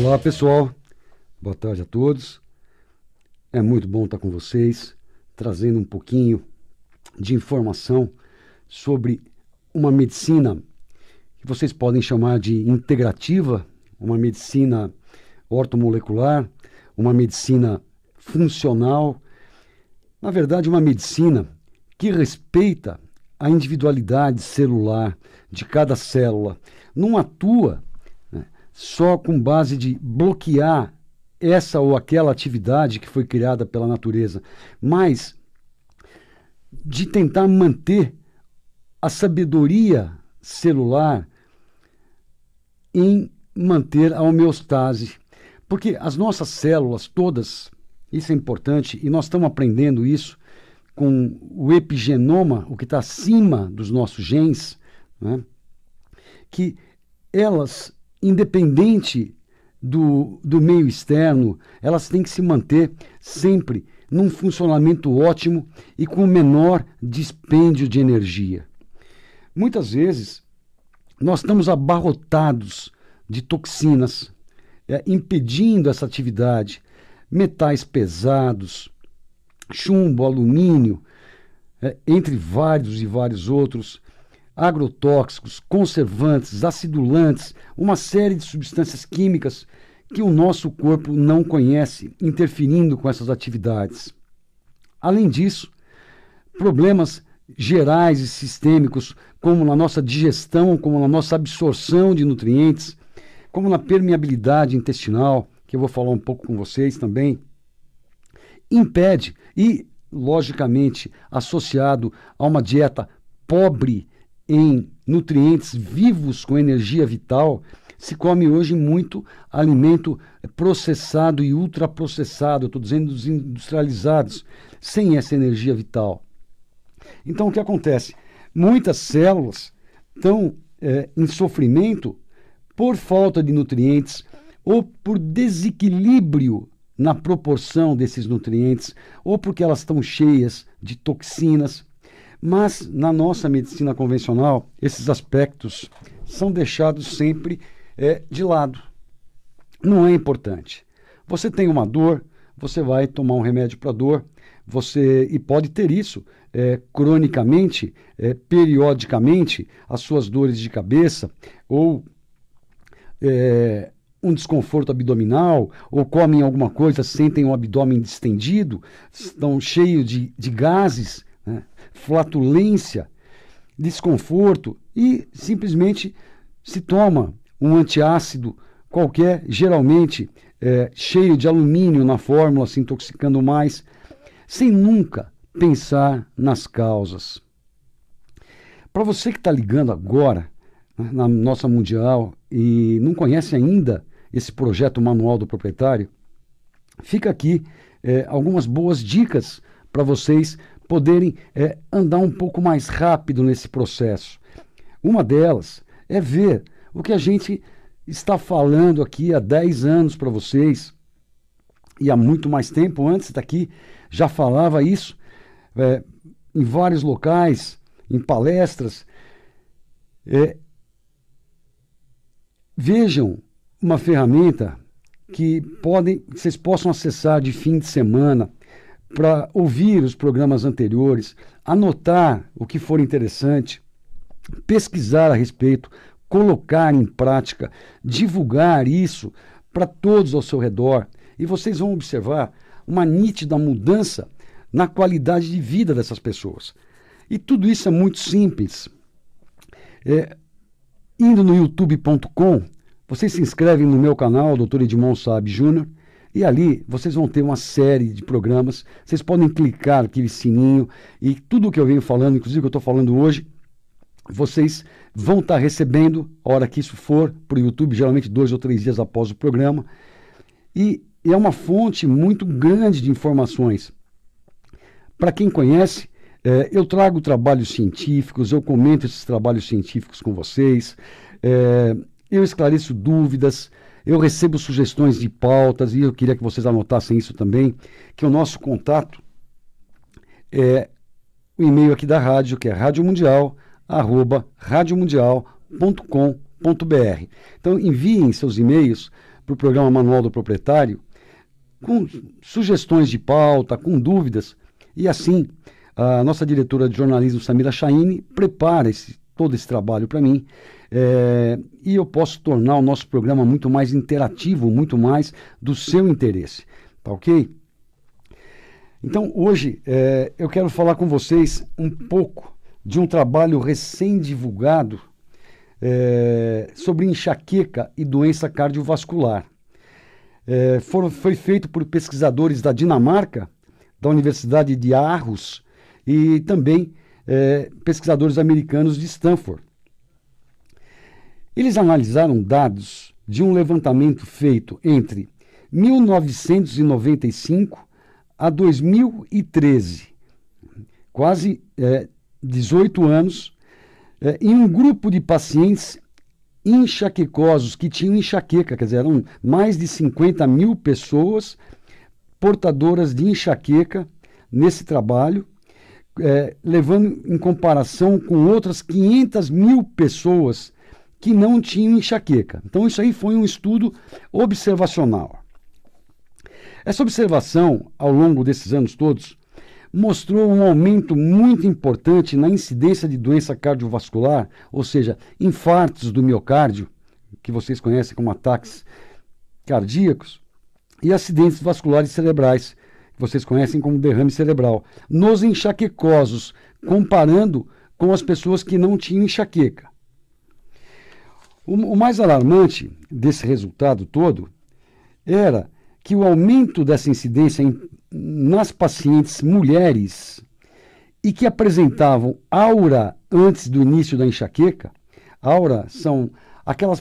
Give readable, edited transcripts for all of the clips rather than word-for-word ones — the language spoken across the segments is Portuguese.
Olá pessoal, boa tarde a todos. É muito bom estar com vocês, trazendo um pouquinho de informação sobre uma medicina que vocês podem chamar de integrativa, uma medicina ortomolecular, uma medicina funcional, na verdade uma medicina que respeita a individualidade celular de cada célula, não atua só com base de bloquear essa ou aquela atividade que foi criada pela natureza, mas de tentar manter a sabedoria celular em manter a homeostase. Porque as nossas células todas, isso é importante, e nós estamos aprendendo isso com o epigenoma, o que está acima dos nossos genes, né? Que elas, independente do meio externo, elas têm que se manter sempre num funcionamento ótimo e com o menor dispêndio de energia. Muitas vezes, nós estamos abarrotados de toxinas, impedindo essa atividade, metais pesados, chumbo, alumínio, entre vários e vários outros, agrotóxicos, conservantes, acidulantes, uma série de substâncias químicas que o nosso corpo não conhece, interferindo com essas atividades. Além disso, problemas gerais e sistêmicos, como na nossa digestão, como na nossa absorção de nutrientes, como na permeabilidade intestinal, que eu vou falar um pouco com vocês também, impede e, logicamente, associado a uma dieta pobre em nutrientes vivos com energia vital, se come hoje muito alimento processado e ultraprocessado, estou dizendo dos industrializados, sem essa energia vital. Então, o que acontece? Muitas células estão em sofrimento por falta de nutrientes ou por desequilíbrio na proporção desses nutrientes, ou porque elas estão cheias de toxinas. Mas na nossa medicina convencional, esses aspectos são deixados sempre de lado. Não é importante. Você tem uma dor, você vai tomar um remédio para dor, e pode ter isso cronicamente, periodicamente, as suas dores de cabeça, ou um desconforto abdominal, ou comem alguma coisa, sentem o abdômen distendido, estão cheios de gases, né? Flatulência, desconforto, e simplesmente se toma um antiácido qualquer, geralmente cheio de alumínio na fórmula, se intoxicando mais, sem nunca pensar nas causas. Para você que está ligando agora, né, na nossa Mundial, e não conhece ainda esse projeto Manual do Proprietário, fica aqui algumas boas dicas para vocês poderem andar um pouco mais rápido nesse processo. Uma delas é ver o que a gente está falando aqui há 10 anos para vocês, e há muito mais tempo antes daqui, já falava isso em vários locais, em palestras. Vejam uma ferramenta que vocês possam acessar de fim de semana para ouvir os programas anteriores, anotar o que for interessante, pesquisar a respeito, colocar em prática, divulgar isso para todos ao seu redor, e vocês vão observar uma nítida mudança na qualidade de vida dessas pessoas. E tudo isso é muito simples. Indo no youtube.com, vocês se inscrevem no meu canal, Dr. Edmond Saab Júnior, e ali vocês vão ter uma série de programas. Vocês podem clicar aquele sininho, e tudo o que eu venho falando, inclusive o que eu estou falando hoje, vocês vão estar recebendo, a hora que isso for, para o YouTube, geralmente 2 ou 3 dias após o programa. E é uma fonte muito grande de informações. Para quem conhece, eu trago trabalhos científicos, eu comento esses trabalhos científicos com vocês, eu esclareço dúvidas, eu recebo sugestões de pautas, e eu queria que vocês anotassem isso também, que o nosso contato é o e-mail aqui da rádio, que é radiomundial@radiomundial.com.br. Então enviem seus e-mails para o programa Manual do Proprietário, com sugestões de pauta, com dúvidas, e assim a nossa diretora de jornalismo, Samira Chaine, prepara todo esse trabalho para mim, e eu posso tornar o nosso programa muito mais interativo, muito mais do seu interesse, tá ok? Então hoje eu quero falar com vocês um pouco de um trabalho recém-divulgado sobre enxaqueca e doença cardiovascular. Foi feito por pesquisadores da Dinamarca, da Universidade de Aarhus e também pesquisadores americanos de Stanford. Eles analisaram dados de um levantamento feito entre 1995 a 2013, quase 18 anos, em um grupo de pacientes enxaquecosos que tinham enxaqueca, quer dizer, eram mais de 50 mil pessoas portadoras de enxaqueca nesse trabalho, levando em comparação com outras 500 mil pessoas que não tinham enxaqueca. Então isso aí foi um estudo observacional. Essa observação, ao longo desses anos todos, mostrou um aumento muito importante na incidência de doença cardiovascular, ou seja, infartos do miocárdio, que vocês conhecem como ataques cardíacos, e acidentes vasculares cerebrais, que vocês conhecem como derrame cerebral, nos enxaquecosos, comparando com as pessoas que não tinham enxaqueca. O mais alarmante desse resultado todo era que o aumento dessa incidência nas pacientes mulheres e que apresentavam aura antes do início da enxaqueca, aura são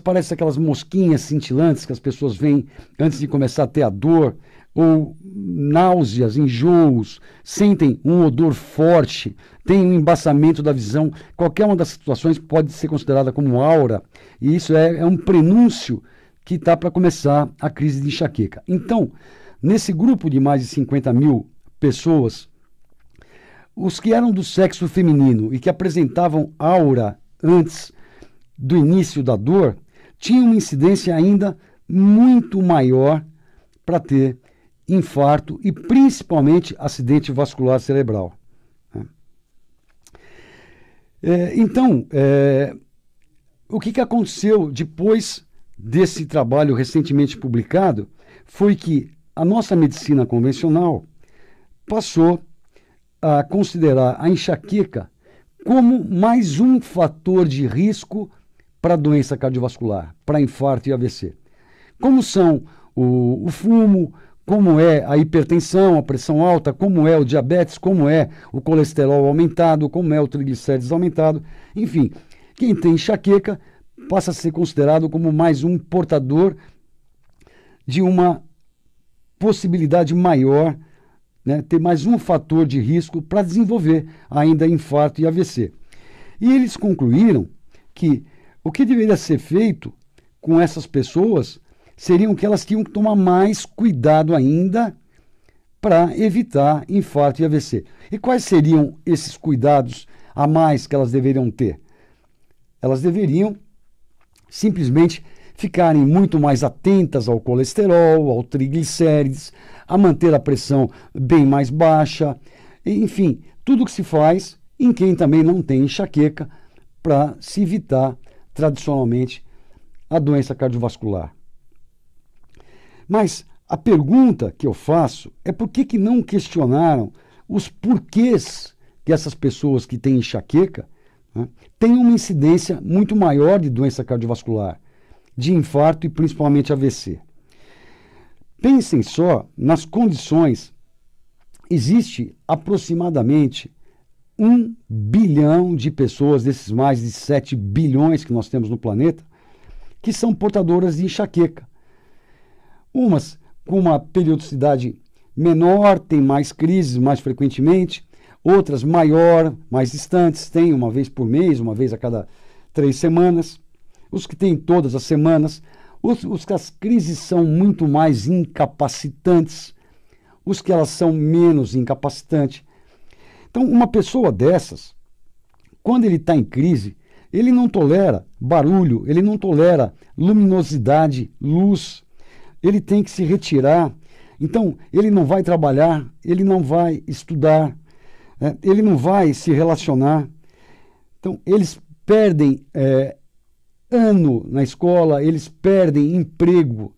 parecem aquelas mosquinhas cintilantes que as pessoas veem antes de começar a ter a dor, ou náuseas, enjoos, sentem um odor forte, tem um embaçamento da visão. Qualquer uma das situações pode ser considerada como aura, e isso é um prenúncio que está para começar a crise de enxaqueca. Então, nesse grupo de mais de 50 mil pessoas, os que eram do sexo feminino e que apresentavam aura antes do início da dor, tinham uma incidência ainda muito maior para ter infarto e principalmente acidente vascular cerebral. Então, o que aconteceu depois desse trabalho recentemente publicado foi que a nossa medicina convencional passou a considerar a enxaqueca como mais um fator de risco para doença cardiovascular, para infarto e AVC. Como são o fumo, como é a hipertensão, a pressão alta, como é o diabetes, como é o colesterol aumentado, como é o triglicérides aumentado, enfim, quem tem enxaqueca passa a ser considerado como mais um portador de uma possibilidade maior, né, ter mais um fator de risco para desenvolver ainda infarto e AVC. E eles concluíram que o que deveria ser feito com essas pessoas seriam que elas tinham que tomar mais cuidado ainda para evitar infarto e AVC. E quais seriam esses cuidados a mais que elas deveriam ter? Elas deveriam simplesmente ficarem muito mais atentas ao colesterol, ao triglicérides, a manter a pressão bem mais baixa, enfim, tudo que se faz em quem também não tem enxaqueca para se evitar tradicionalmente a doença cardiovascular. Mas a pergunta que eu faço é por que não questionaram os porquês que essas pessoas que têm enxaqueca, né, têm uma incidência muito maior de doença cardiovascular, de infarto e principalmente AVC. Pensem só nas condições. Existe aproximadamente 1 bilhão de pessoas, desses mais de 7 bilhões que nós temos no planeta, que são portadoras de enxaqueca. Umas com uma periodicidade menor, têm mais crises mais frequentemente, outras maior, mais distantes, têm uma vez por mês, uma vez a cada 3 semanas. Os que têm todas as semanas, os que as crises são muito mais incapacitantes, os que elas são menos incapacitantes. Então, uma pessoa dessas, quando ele está em crise, ele não tolera barulho, ele não tolera luminosidade, luz. ele tem que se retirar. Então, ele não vai trabalhar, ele não vai estudar, ele não vai se relacionar. Então, eles perdem ano na escola, eles perdem emprego,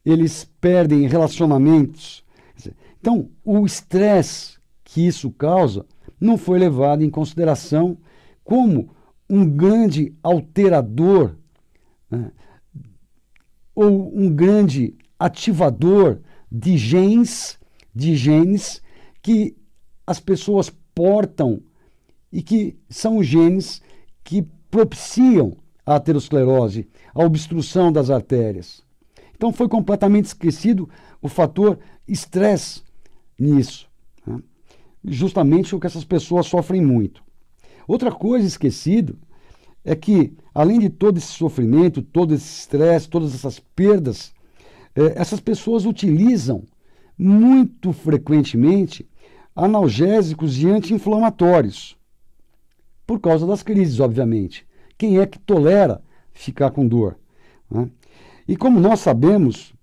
eles perdem relacionamentos. Então, o estresse que isso causa não foi levado em consideração como um grande alterador, né, ou um grande ativador de genes que as pessoas portam e que são genes que propiciam a aterosclerose, a obstrução das artérias. Então foi completamente esquecido o fator estresse nisso, né? Justamente o que essas pessoas sofrem muito. Outra coisa esquecida é que, além de todo esse sofrimento, todo esse estresse, todas essas perdas, essas pessoas utilizam muito frequentemente analgésicos e anti-inflamatórios, por causa das crises, obviamente. Quem é que tolera ficar com dor, né? E como nós sabemos,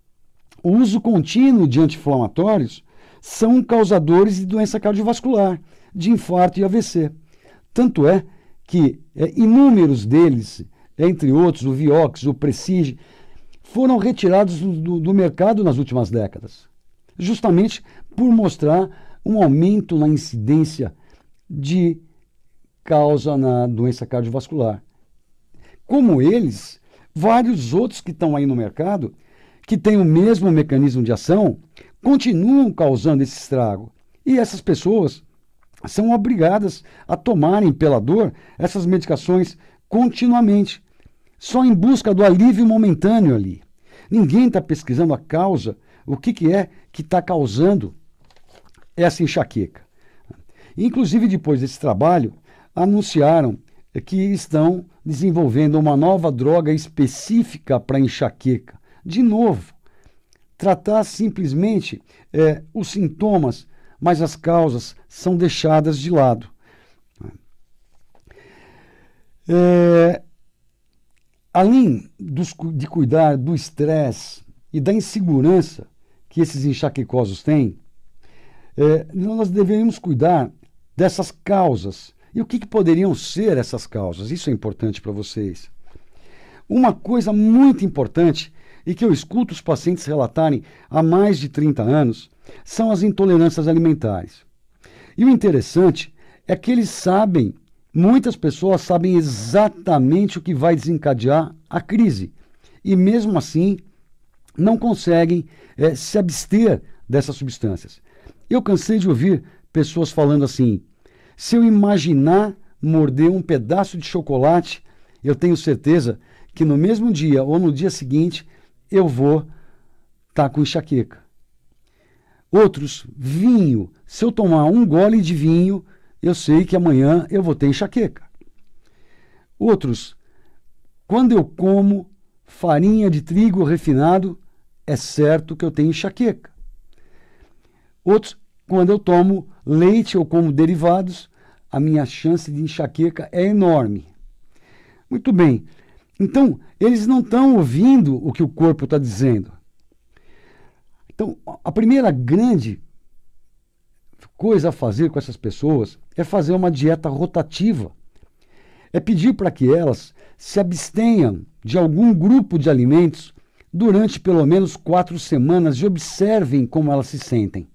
o uso contínuo de anti-inflamatórios são causadores de doença cardiovascular, de infarto e AVC. Tanto é que inúmeros deles, entre outros, o Vioxx, o Prestige, foram retirados do mercado nas últimas décadas, justamente por mostrar um aumento na incidência de causa na doença cardiovascular. Como eles, vários outros que estão aí no mercado, que têm o mesmo mecanismo de ação, continuam causando esse estrago. E essas pessoas são obrigadas a tomarem pela dor essas medicações continuamente, só em busca do alívio momentâneo ali. Ninguém está pesquisando a causa, o que é que está causando essa enxaqueca. Inclusive, depois desse trabalho, anunciaram que estão desenvolvendo uma nova droga específica para enxaqueca. De novo, tratar simplesmente os sintomas, mas as causas são deixadas de lado. Além de cuidar do estresse e da insegurança que esses enxaquecosos têm, nós devemos cuidar dessas causas. E o que poderiam ser essas causas? Isso é importante para vocês. Uma coisa muito importante e que eu escuto os pacientes relatarem há mais de 30 anos são as intolerâncias alimentares. E o interessante é que eles sabem, muitas pessoas sabem exatamente o que vai desencadear a crise. E mesmo assim, não conseguem se abster dessas substâncias. Eu cansei de ouvir pessoas falando assim: se eu imaginar morder um pedaço de chocolate, eu tenho certeza que no mesmo dia ou no dia seguinte eu vou estar com enxaqueca. Outros, vinho. Se eu tomar um gole de vinho, eu sei que amanhã eu vou ter enxaqueca. Outros, quando eu como farinha de trigo refinado, é certo que eu tenho enxaqueca. Outros, quando eu tomo leite ou como derivados, a minha chance de enxaqueca é enorme. Muito bem. Então, eles não estão ouvindo o que o corpo está dizendo. Então, a primeira grande coisa a fazer com essas pessoas é fazer uma dieta rotativa. É pedir para que elas se abstenham de algum grupo de alimentos durante pelo menos 4 semanas e observem como elas se sentem.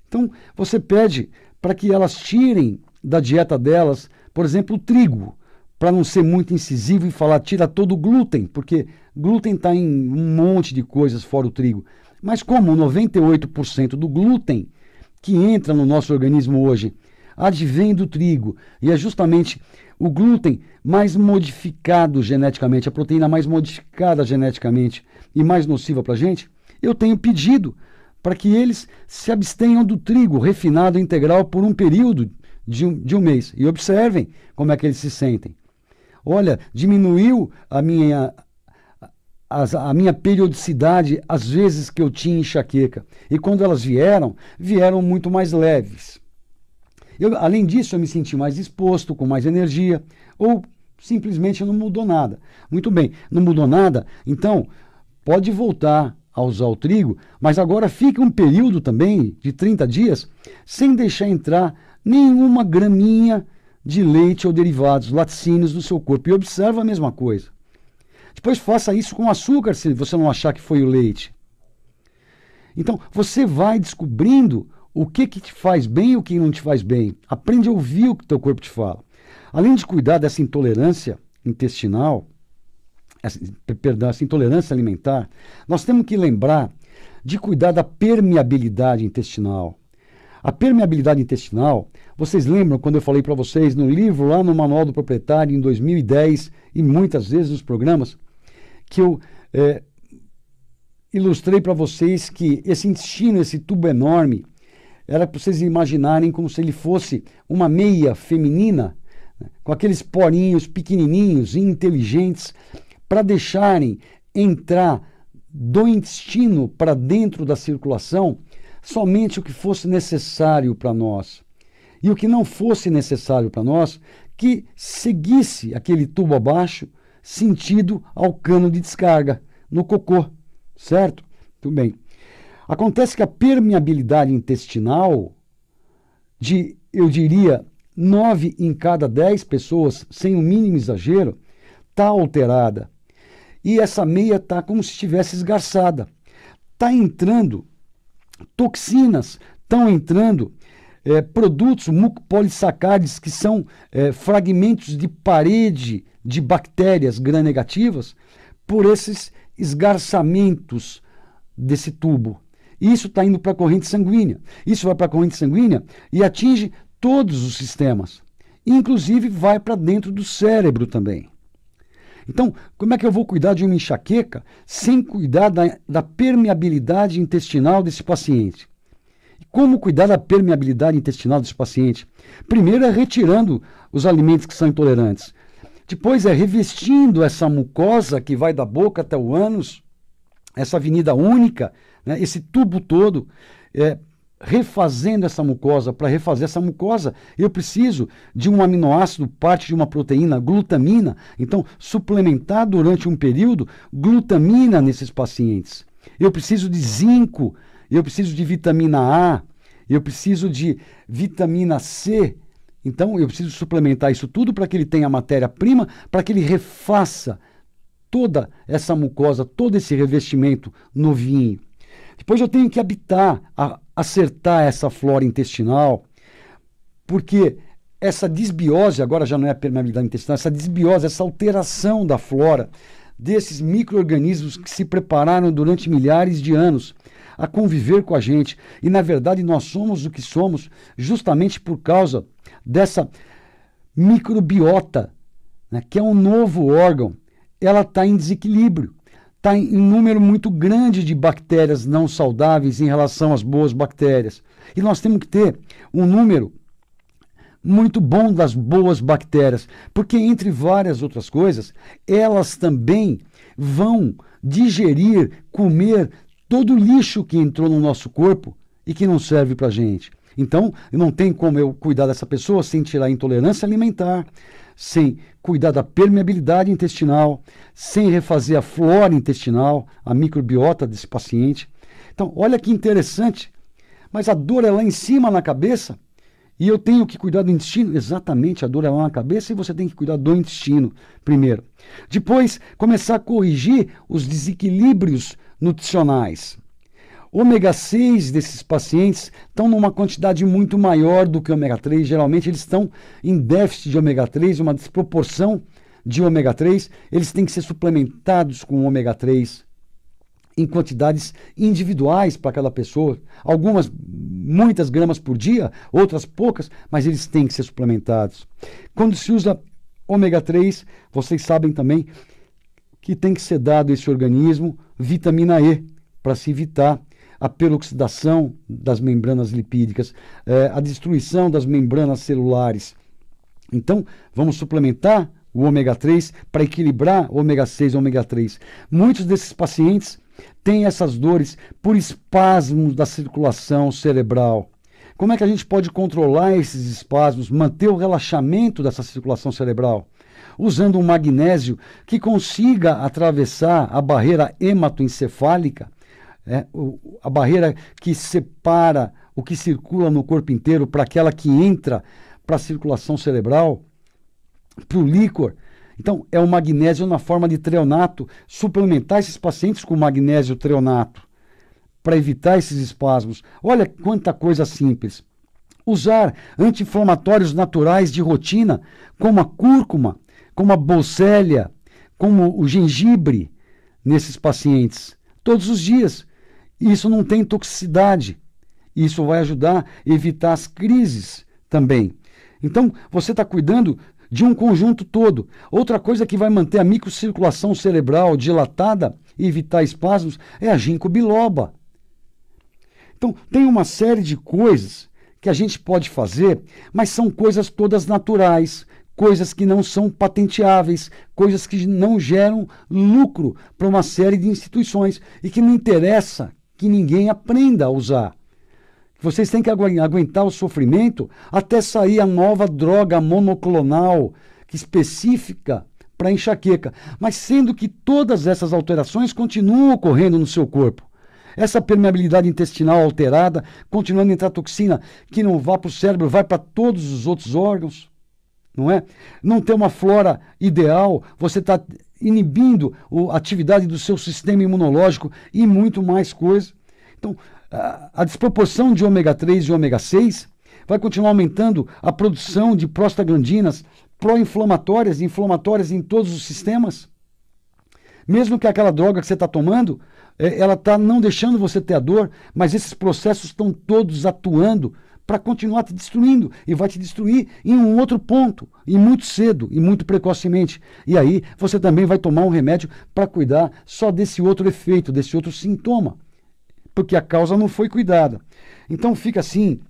Então, você pede para que elas tirem da dieta delas, por exemplo, o trigo, para não ser muito incisivo e falar tira todo o glúten, porque glúten está em um monte de coisas fora o trigo. Mas como 98% do glúten que entra no nosso organismo hoje advém do trigo, e é justamente o glúten mais modificado geneticamente, a proteína mais modificada geneticamente e mais nociva para a gente, eu tenho pedido para que eles se abstenham do trigo refinado integral por um período de um mês. E observem como é que eles se sentem. Olha, diminuiu a minha periodicidade, às vezes que eu tinha enxaqueca. E quando elas vieram muito mais leves. Além disso, eu me senti mais disposto, com mais energia, ou simplesmente não mudou nada. Muito bem, não mudou nada, então pode voltar a usar o trigo, mas agora fique um período também de 30 dias sem deixar entrar nenhuma graminha de leite ou derivados, laticínios no seu corpo. E observa a mesma coisa. Depois faça isso com açúcar, se você não achar que foi o leite. Então, você vai descobrindo o que te faz bem e o que não te faz bem. Aprende a ouvir o que o teu corpo te fala. Além de cuidar dessa intolerância intestinal, essa intolerância alimentar, nós temos que lembrar de cuidar da permeabilidade intestinal. A permeabilidade intestinal, vocês lembram quando eu falei para vocês no livro, lá no Manual do Proprietário, em 2010, e muitas vezes nos programas, que eu ilustrei para vocês que esse intestino, esse tubo enorme, era para vocês imaginarem como se ele fosse uma meia feminina, né, com aqueles porinhos pequenininhos e inteligentes, para deixarem entrar do intestino para dentro da circulação somente o que fosse necessário para nós. E o que não fosse necessário para nós, que seguisse aquele tubo abaixo, sentido ao cano de descarga, no cocô, certo? Tudo bem. Acontece que a permeabilidade intestinal, eu diria, 9 em cada 10 pessoas, sem o mínimo exagero, está alterada. E essa meia está como se estivesse esgarçada. Está entrando toxinas, estão entrando produtos mucopolissacárides, que são fragmentos de parede de bactérias gram-negativas, por esses esgarçamentos desse tubo. Isso está indo para a corrente sanguínea. Isso vai para a corrente sanguínea e atinge todos os sistemas. Inclusive vai para dentro do cérebro também. Então, como é que eu vou cuidar de uma enxaqueca sem cuidar da permeabilidade intestinal desse paciente? E como cuidar da permeabilidade intestinal desse paciente? Primeiro é retirando os alimentos que são intolerantes. Depois é revestindo essa mucosa que vai da boca até o ânus, essa avenida única, né, esse tubo todo, refazendo essa mucosa. Para refazer essa mucosa, eu preciso de um aminoácido, parte de uma proteína, glutamina. Então, suplementar durante um período glutamina nesses pacientes. Eu preciso de zinco, eu preciso de vitamina A, eu preciso de vitamina C. Então, eu preciso suplementar isso tudo para que ele tenha matéria-prima, para que ele refaça toda essa mucosa, todo esse revestimento novinho. Depois eu tenho que acertar essa flora intestinal, porque essa disbiose, agora já não é a permeabilidade intestinal, essa disbiose, essa alteração da flora, desses micro-organismos que se prepararam durante milhares de anos a conviver com a gente. E, na verdade, nós somos o que somos justamente por causa dessa microbiota, né, que é um novo órgão. Ela está em desequilíbrio. Está em um número muito grande de bactérias não saudáveis em relação às boas bactérias. E nós temos que ter um número muito bom das boas bactérias, porque, entre várias outras coisas, elas também vão digerir, comer todo o lixo que entrou no nosso corpo e que não serve para a gente. Então, não tem como eu cuidar dessa pessoa sem tirar a intolerância alimentar, sem cuidar da permeabilidade intestinal, sem refazer a flora intestinal, a microbiota desse paciente. Então, olha que interessante. Mas a dor é lá em cima na cabeça e eu tenho que cuidar do intestino? Exatamente, a dor é lá na cabeça e você tem que cuidar do intestino primeiro. Depois, começar a corrigir os desequilíbrios nutricionais. Ômega 6 desses pacientes estão numa quantidade muito maior do que ômega 3. Geralmente eles estão em déficit de ômega 3, uma desproporção de ômega 3. Eles têm que ser suplementados com ômega 3 em quantidades individuais para cada pessoa. Algumas, muitas gramas por dia, outras poucas, mas eles têm que ser suplementados. Quando se usa ômega 3, vocês sabem também que tem que ser dado a esse organismo vitamina E, para se evitar a peroxidação das membranas lipídicas, a destruição das membranas celulares. Então, vamos suplementar o ômega 3 para equilibrar o ômega 6 e o ômega 3. Muitos desses pacientes têm essas dores por espasmos da circulação cerebral. Como é que a gente pode controlar esses espasmos, manter o relaxamento dessa circulação cerebral? Usando um magnésio que consiga atravessar a barreira hematoencefálica, A barreira que separa o que circula no corpo inteiro para aquela que entra para a circulação cerebral, para o líquor. Então, é o magnésio na forma de treonato. Suplementar esses pacientes com magnésio treonato para evitar esses espasmos. Olha quanta coisa simples. Usar anti-inflamatórios naturais de rotina, como a cúrcuma, como a bolsélia, como o gengibre, nesses pacientes, todos os dias. Isso não tem toxicidade. Isso vai ajudar a evitar as crises também. Então, você está cuidando de um conjunto todo. Outra coisa que vai manter a microcirculação cerebral dilatada e evitar espasmos é a ginkgo biloba. Então, tem uma série de coisas que a gente pode fazer, mas são coisas todas naturais, coisas que não são patenteáveis, coisas que não geram lucro para uma série de instituições e que não interessa que ninguém aprenda a usar. Vocês têm que aguentar o sofrimento até sair a nova droga monoclonal específica para enxaqueca, mas sendo que todas essas alterações continuam ocorrendo no seu corpo. Essa permeabilidade intestinal alterada, continuando a entrar toxina que não vá para o cérebro, vai para todos os outros órgãos, não é? Não ter uma flora ideal, você está inibindo a atividade do seu sistema imunológico e muito mais coisa. Então, a desproporção de ômega 3 e ômega 6 vai continuar aumentando a produção de prostaglandinas pró-inflamatórias e inflamatórias em todos os sistemas. Mesmo que aquela droga que você está tomando, ela está não deixando você ter a dor, mas esses processos estão todos atuando para continuar te destruindo, e vai te destruir em um outro ponto, e muito cedo, e muito precocemente. E aí você também vai tomar um remédio para cuidar só desse outro efeito, desse outro sintoma, porque a causa não foi cuidada. Então fica assim,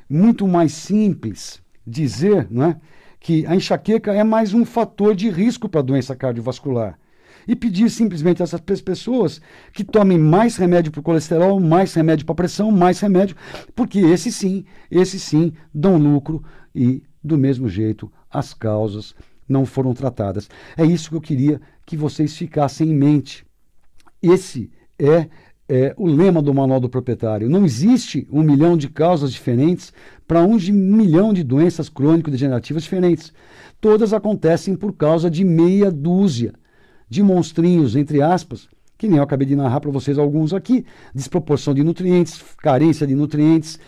muito mais simples dizer, não é, que a enxaqueca é mais um fator de risco para a doença cardiovascular. E pedir simplesmente a essas pessoas que tomem mais remédio para o colesterol, mais remédio para a pressão, mais remédio, porque esses sim dão lucro e, do mesmo jeito, as causas não foram tratadas. É isso que eu queria que vocês ficassem em mente. Esse é o lema do Manual do Proprietário. Não existe 1 milhão de causas diferentes para 1 milhão de doenças crônico-degenerativas diferentes. Todas acontecem por causa de meia dúzia de monstrinhos, entre aspas, que nem eu acabei de narrar para vocês alguns aqui: desproporção de nutrientes, carência de nutrientes,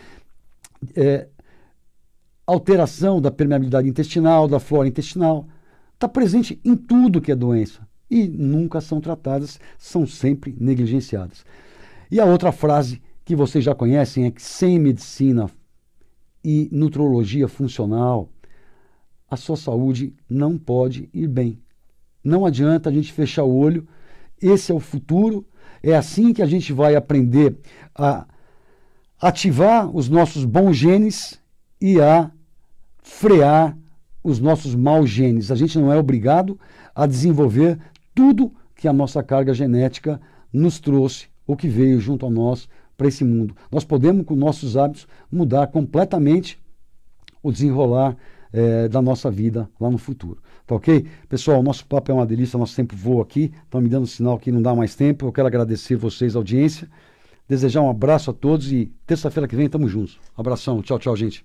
alteração da permeabilidade intestinal, da flora intestinal. Está presente em tudo que é doença e nunca são tratadas, são sempre negligenciadas. E a outra frase que vocês já conhecem é que sem medicina e nutrologia funcional, a sua saúde não pode ir bem. Não adianta a gente fechar o olho, esse é o futuro, é assim que a gente vai aprender a ativar os nossos bons genes e a frear os nossos maus genes. A gente não é obrigado a desenvolver tudo que a nossa carga genética nos trouxe, ou que veio junto a nós para esse mundo. Nós podemos, com nossos hábitos, mudar completamente o desenrolar da nossa vida lá no futuro. Tá ok? Pessoal, o nosso papo é uma delícia, nosso tempo voa aqui, estão me dando sinal que não dá mais tempo. Eu quero agradecer vocês, a audiência, desejar um abraço a todos e terça-feira que vem estamos juntos. Abração, tchau, tchau, gente.